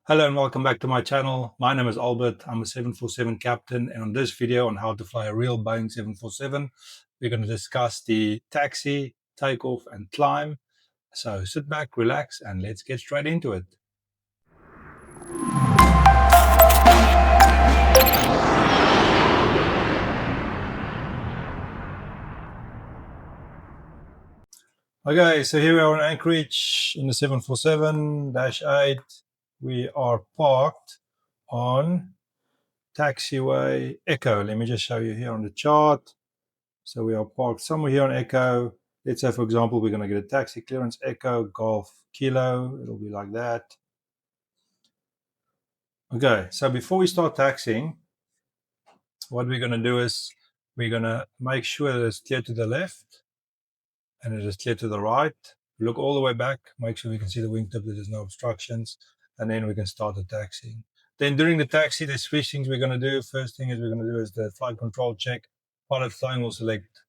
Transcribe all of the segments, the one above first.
Hello and welcome back to my channel. My name is Albert. I'm a 747 captain, and on this video on how to fly a real Boeing 747, we're going to discuss the taxi, takeoff and climb. So sit back, relax, and let's get straight into it. Okay, so here we are in Anchorage in the 747-8. We are parked on taxiway Echo. Let me just show you here on the chart. So we are parked somewhere here on Echo. Let's say, for example, we're going to get a taxi clearance Echo Golf Kilo. It'll be like that. Okay, so before we start taxiing, what we're going to do is we're going to make sure that it's clear to the left and it is clear to the right. Look all the way back, make sure we can see the wingtip, that there's no obstructions, and then we can start the taxiing. Then during the taxi, there's three things we're going to do. First thing we're going to do is the flight control check. Pilot flying will select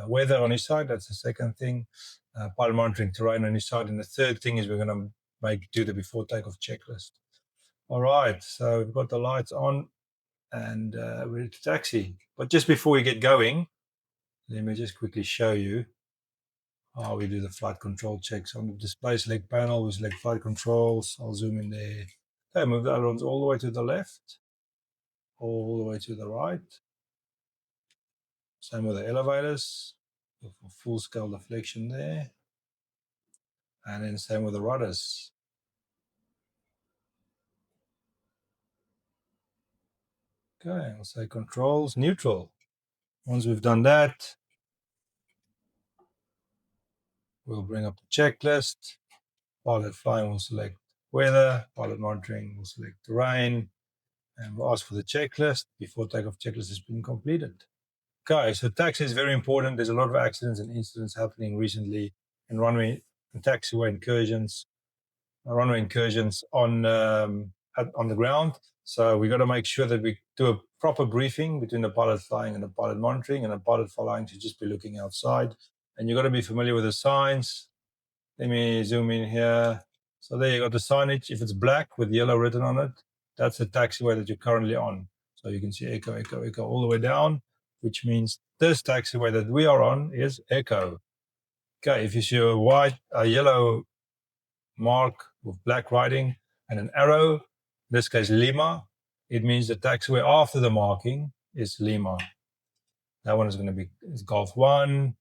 weather on his side. That's the second thing. Pilot monitoring terrain on his side. And the third thing is we're going to do the before takeoff checklist. All right, so we've got the lights on and ready to taxi. But just before we get going, let me just quickly show you how we do the flight control checks. On the display select panel, we select flight controls. I'll zoom in there. Okay, move the ailerons all the way to the left, all the way to the right. Same with the elevators, for full scale deflection there. And then same with the rudders. Okay, I'll say controls, neutral. Once we've done that, we'll bring up the checklist. Pilot flying will select weather, pilot monitoring will select terrain, and we'll ask for the checklist before takeoff checklist has been completed. Okay, so taxi is very important. There's a lot of accidents and incidents happening recently in runway and taxiway incursions, runway incursions on the ground. So we got to make sure that we do a proper briefing between the pilot flying and the pilot monitoring, and the pilot flying should just be looking outside. And you got to be familiar with the signs. Let me zoom in here. So there you got the signage. If it's black with yellow written on it, that's the taxiway that you're currently on. So you can see Echo, Echo, Echo all the way down, which means this taxiway that we are on is Echo. Okay, if you see a yellow mark with black writing and an arrow, in this case Lima, it means the taxiway after the marking is Lima. That one is going to be Golf 1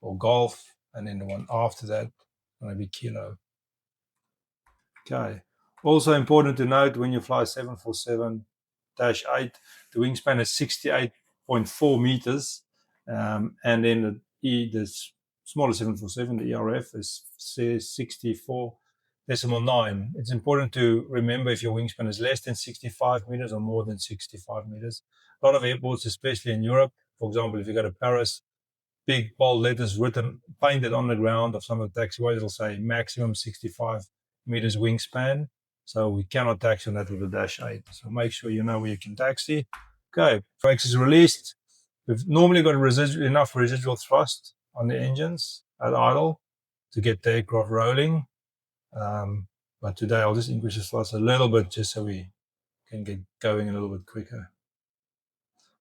or Golf, and then the one after that is going to be Kilo. Okay. Also important to note, when you fly 747-8, the wingspan is 68.4 meters, and then the smaller 747, the ERF, is 64.9. It's important to remember if your wingspan is less than 65 meters or more than 65 meters. A lot of airports, especially in Europe, for example, if you go to Paris, big bold letters painted on the ground of some of the taxiways, it'll say maximum 65 meters wingspan. So we cannot taxi on that with a Dash 8. So make sure you know where you can taxi. Okay, brakes is released. We've normally got enough residual thrust on the engines at idle to get the aircraft rolling. But today I'll just increase the thrust a little bit just so we can get going a little bit quicker.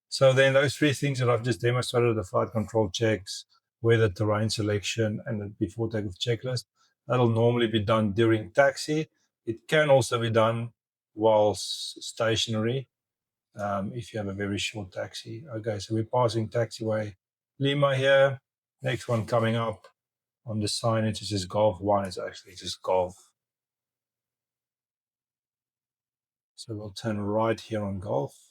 So then those three things that I've just demonstrated, the flight control checks, weather, terrain selection, and the before takeoff checklist, that'll normally be done during taxi. It can also be done whilst stationary if you have a very short taxi. Okay, so we're passing taxiway Lima here. Next one coming up on the signage is just Golf 1. It's actually just Golf. So we'll turn right here on Golf.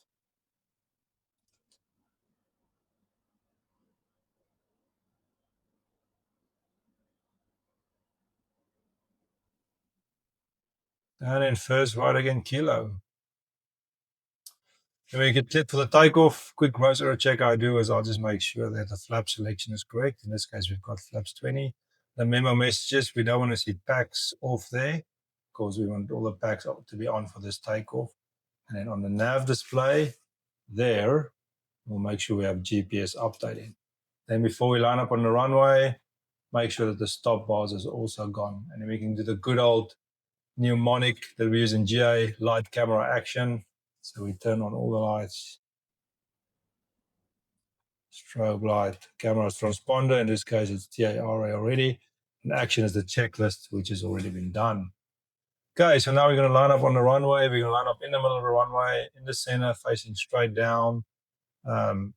And then first right again, Kilo. When we get cleared for the takeoff, quick gross error check I do is I'll just make sure that the flap selection is correct. In this case, we've got flaps 20. The memo messages, we don't want to see packs off there because we want all the packs to be on for this takeoff. And then on the nav display there, we'll make sure we have GPS updating. Then before we line up on the runway, make sure that the stop bars is also gone. And then we can do the good old mnemonic that we use in GA, light camera action. So we turn on all the lights. Strobe light, camera's transponder. In this case, it's TARA already. And action is the checklist, which has already been done. Okay, so now we're going to line up on the runway. We're going to line up in the middle of the runway, in the center, facing straight down. We're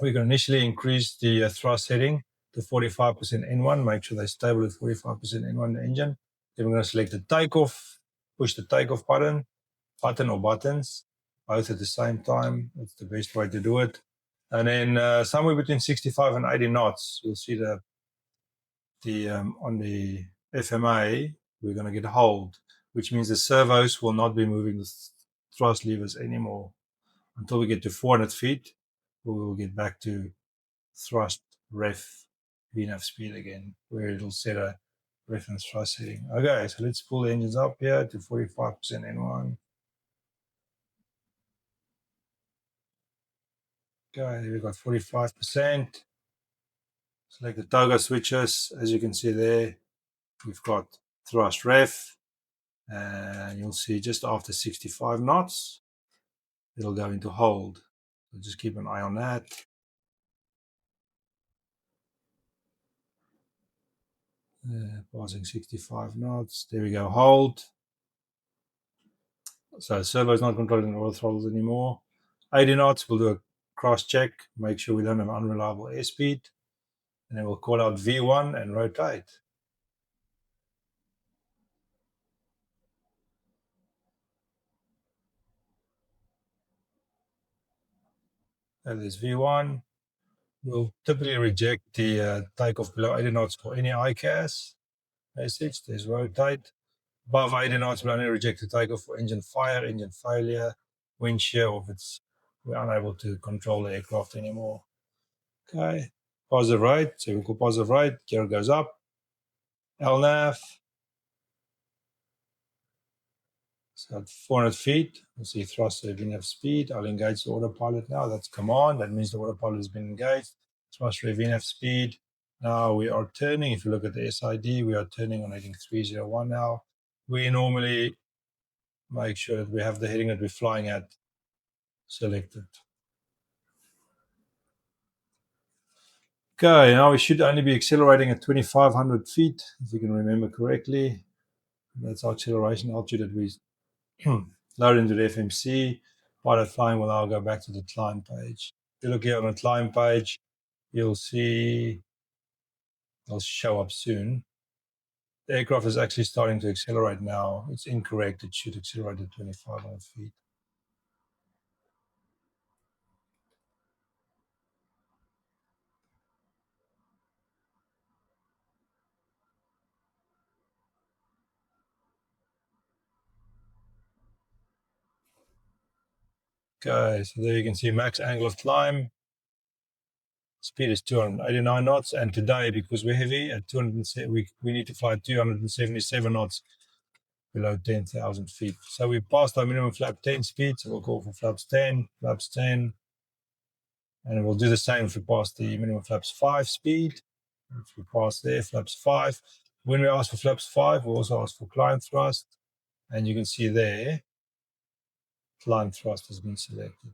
going to initially increase the thrust setting to 45% N1. Make sure they're stable at 45% N1 in the engine. Then we're going to select the takeoff, push the takeoff button or buttons, both at the same time. That's the best way to do it. And then somewhere between 65 and 80 knots, you'll see on the FMA, we're going to get a hold, which means the servos will not be moving the thrust levers anymore. Until we get to 400 feet, we will get back to thrust ref VNAV speed again, where it'll set a reference thrust setting. Okay, so let's pull the engines up here to 45% N1. Okay, we've got 45%. Select the toggle switches. As you can see there, we've got thrust ref, and you'll see just after 65 knots, it'll go into hold. So just keep an eye on that. Passing 65 knots. There we go, hold. So servo is not controlling the oil throttles anymore. 80 knots, we'll do a cross check, make sure we don't have unreliable airspeed. And then we'll call out V1 and rotate. And there's V1. We'll typically reject the takeoff below 80 knots for any ICAS message. There's rotate. Above 80 knots, we'll only reject the takeoff for engine fire, engine failure, wind shear, or if we're unable to control the aircraft anymore. Okay, positive rate. So we call positive rate. Gear goes up. LNAV. So at 400 feet, we'll see thrust VNAV speed. I'll engage the autopilot now. That's command. That means the autopilot has been engaged. Thrust VNAV speed. Now we are turning. If you look at the SID, we are turning on heading 301 now. We normally make sure that we have the heading that we're flying at selected. Okay, now we should only be accelerating at 2,500 feet, if you can remember correctly. That's our acceleration altitude that we load into the FMC. Pilot flying will now go back to the climb page. If you look here on the climb page, you'll see it'll show up soon. The aircraft is actually starting to accelerate now. It's incorrect. It should accelerate at 2,500 feet. Okay, so there you can see max angle of climb. Speed is 289 knots, and today, because we're heavy, at 207, we need to fly 277 knots below 10,000 feet. So we passed our minimum flap 10 speed, so we'll call for flaps 10, and we'll do the same if we pass the minimum flaps 5 speed. If we pass there, flaps 5. When we ask for flaps 5, we'll also ask for climb thrust, and you can see there, climb thrust has been selected.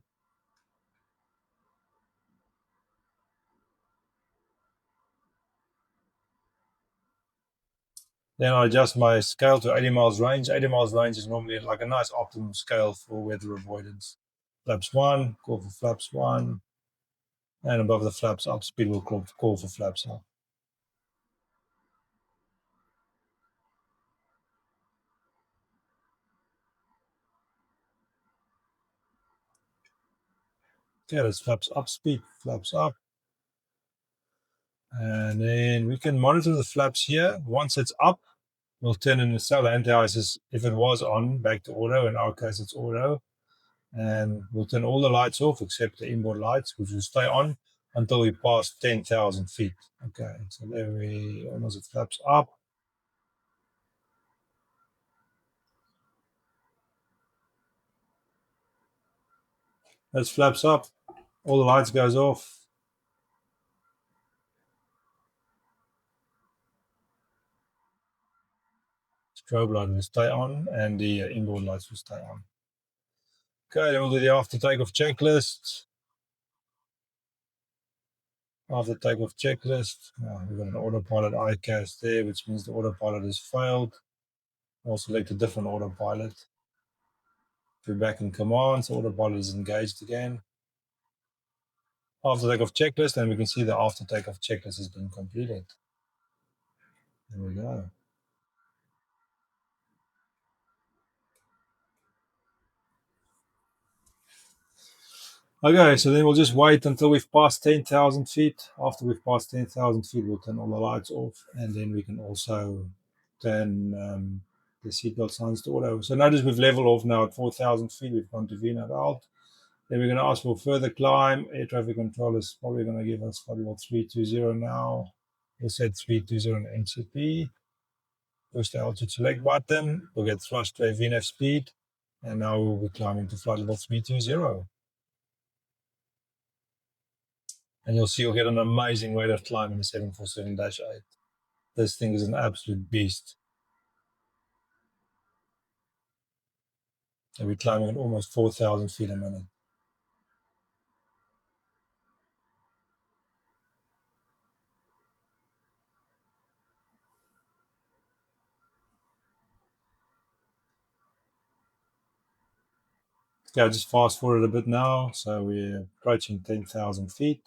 Then I adjust my scale to 80 miles range. 80 miles range is normally like a nice optimum scale for weather avoidance. Flaps 1, call for flaps 1. And above the flaps up, speed will call for flaps up. Okay, that's flaps up, speed, flaps up. And then we can monitor the flaps here. Once it's up, we'll turn in the sail anti-ices if it was on, back to auto. In our case, it's auto. And we'll turn all the lights off except the inboard lights, which will stay on until we pass 10,000 feet. Okay, so there we almost, it flaps up. That's flaps up. All the lights goes off. strobe light will stay on, and the inboard lights will stay on. Okay, then we'll do the after takeoff checklist. After takeoff checklist, we've got an autopilot ICAS there, which means the autopilot has failed. I'll select a different autopilot. If we're back in command, so autopilot is engaged again. After takeoff checklist, and we can see the after takeoff checklist has been completed. There we go. Okay, so then we'll just wait until we've passed 10,000 feet. After we've passed 10,000 feet, we'll turn all the lights off, and then we can also turn the seatbelt signs to auto. So notice we've leveled off now at 4,000 feet. We've gone to VNAV out. Then we're going to ask for further climb. Air traffic control is probably going to give us flight level 320 now. We'll set 320 on NCP. Push the altitude select button. We'll get thrust to a VNAV speed. And now we'll be climbing to flight level 320. And you'll see you'll get an amazing rate of climb in the 747-8. This thing is an absolute beast. And we're climbing at almost 4,000 feet a minute. Okay, just fast forward a bit now. So we're approaching 10,000 feet.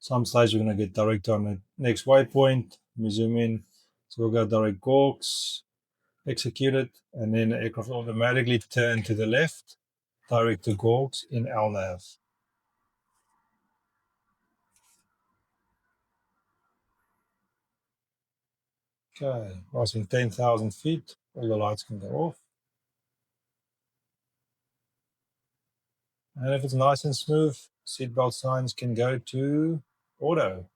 Some stage we're going to get direct on the next waypoint. Let me zoom in. So we'll go direct gawks, execute it, and then the aircraft will automatically turn to the left, direct to gawks in LNAV. Okay, passing 10,000 feet, all the lights can go off. And if it's nice and smooth, seatbelt signs can go to auto.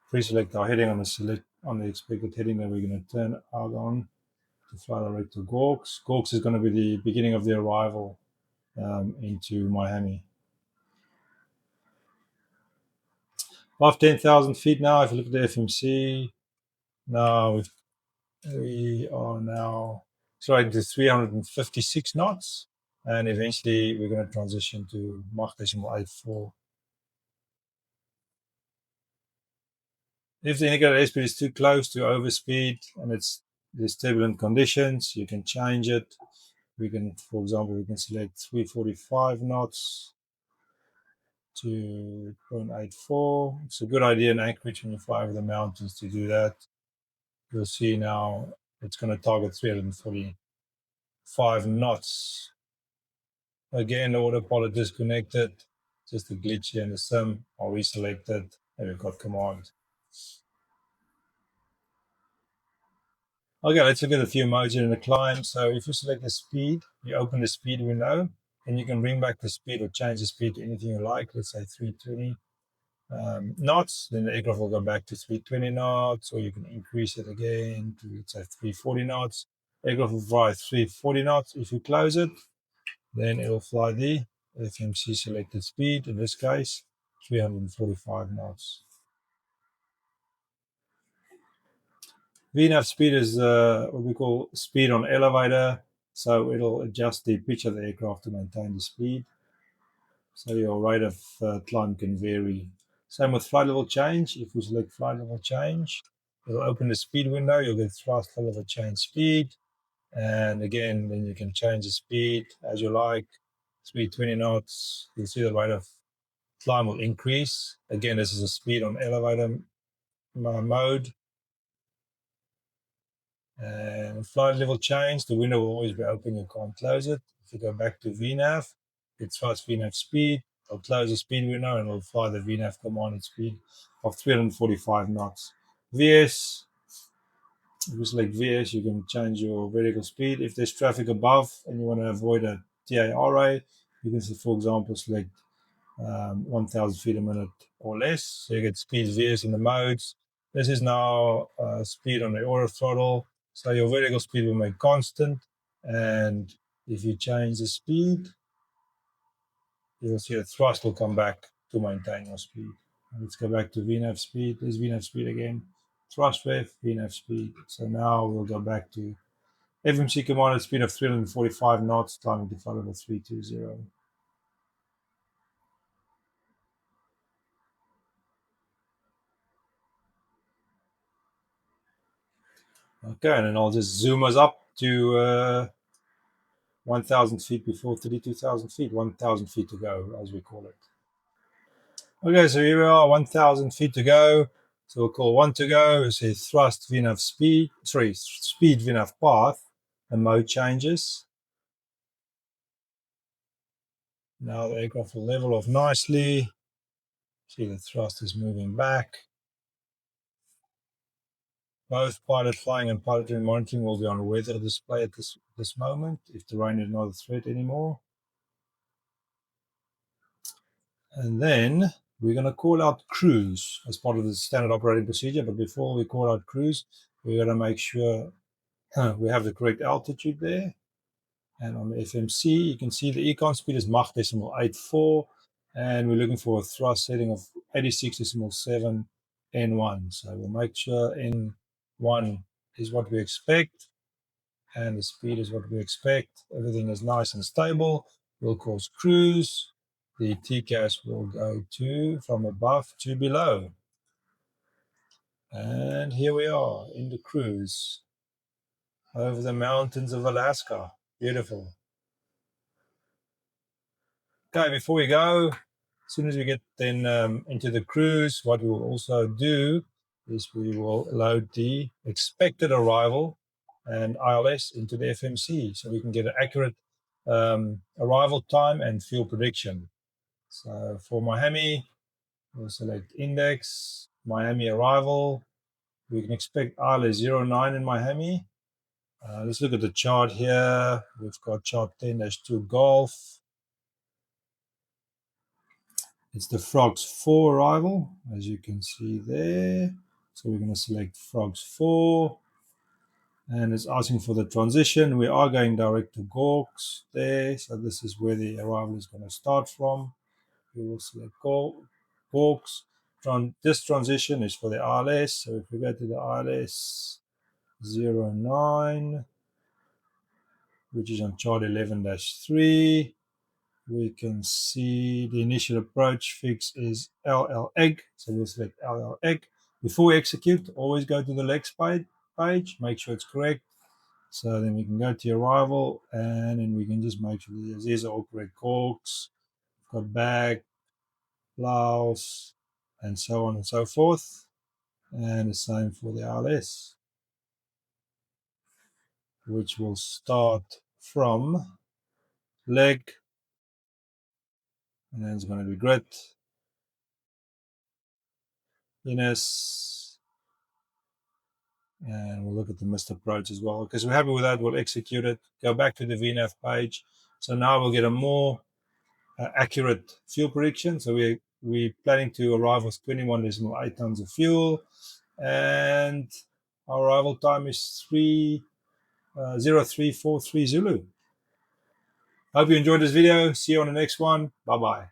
Pre-select our heading on the expected heading that we're going to turn out on to fly direct to Gawks. Gawks is going to be the beginning of the arrival into Miami. Above 10,000 feet now, if you look at the FMC, now we are now starting to 356 knots, and eventually we're going to transition to Mach decimal 84. If the indicator airspeed is too close to overspeed and there's turbulent conditions, you can change it. We can, for example, we can select 345 knots to 0.84. It's a good idea in Anchorage when you fly over the mountains to do that. You'll see now it's going to target 345 knots. Again, the autopilot disconnected. Just a glitch here in the sim. I'll reselect it, and we've got command. Okay, let's look at a few modes in the climb. So if you select the speed, you open the speed window, and you can bring back the speed or change the speed to anything you like. Let's say 320 knots. Then the aircraft will go back to 320 knots, or you can increase it again to, let's say, 340 knots. Aircraft will fly 340 knots. If you close it, then it will fly the FMC selected speed, in this case, 345 knots. VNAV speed is what we call speed on elevator. So it'll adjust the pitch of the aircraft to maintain the speed. So your rate of climb can vary. Same with flight level change. If we select flight level change, it'll open the speed window. You'll get thrust flight level change speed. And again, then you can change the speed as you like. Speed 20 knots. You'll see the rate of climb will increase. Again, this is a speed on elevator mode. And flight level change, the window will always be open, you can't close it. If you go back to VNAV, it starts VNAV speed, it'll close the speed window and it'll fly the VNAV commanded speed of 345 knots. VS, if you select VS, you can change your vertical speed. If there's traffic above and you want to avoid a TARA, you can, for example, select 1,000 feet a minute or less. So you get speeds, veers in the modes. This is now speed on the auto throttle. So your vertical speed will make constant. And if you change the speed, you'll see the thrust will come back to maintain your speed. Let's go back to VNAV speed. There's VNAV speed again. Thrust ref, VNAV speed. So now we'll go back to FMC commanded speed of 345 knots, climbing to flight level 320. Okay, and then I'll just zoom us up to 1,000 feet before 32,000 feet, 1,000 feet to go, as we call it. Okay, so here we are, 1,000 feet to go. So we'll call 1 to go. We'll say thrust VNAV speed, speed VNAV path, and mode changes. Now the aircraft will level off nicely. See the thrust is moving back. Both pilot flying and pilot monitoring will be on weather display at this moment, if the rain is not a threat anymore. And then we're going to call out cruise as part of the standard operating procedure. But before we call out cruise, we're going to make sure we have the correct altitude there. And on the FMC, you can see the econ speed is Mach decimal 84. And we're looking for a thrust setting of 86.7 N1. So we'll make sure N1 is what we expect. And the speed is what we expect. Everything is nice and stable. We'll cause cruise. The TCAS will go to from above to below. And here we are in the cruise over the mountains of Alaska. Beautiful. Okay, before we go, as soon as we get then into the cruise, what we will also do is we will load the expected arrival and ILS into the FMC so we can get an accurate arrival time and fuel prediction. So for Miami, we'll select index, Miami arrival. We can expect ILS 09 in Miami. Let's look at the chart here. We've got chart 10-2 Golf. It's the Frogs 4 arrival, as you can see there. So we're going to select Frogs 4. And it's asking for the transition. We are going direct to Gawks there. So this is where the arrival is going to start from. We will select Gawks. This transition is for the ILS. So if we go to the ILS 09, which is on chart 11-3, we can see the initial approach fix is LL egg. So we'll select LL egg. Before we execute, always go to the legs page, make sure it's correct. So then we can go to arrival and then we can just make sure these are all correct corks. Got bag, blouse, and so on and so forth. And the same for the LS, which will start from leg, and then it's going to be grit, Ines, and we'll look at the missed approach as well. Because we're happy with that, we'll execute it, go back to the VNAV page. So now we'll get a more accurate fuel prediction. So we're planning to arrive with 21.8 tons of fuel, and our arrival time is 0343 Zulu. Hope you enjoyed this video. See you on the next one. Bye-bye.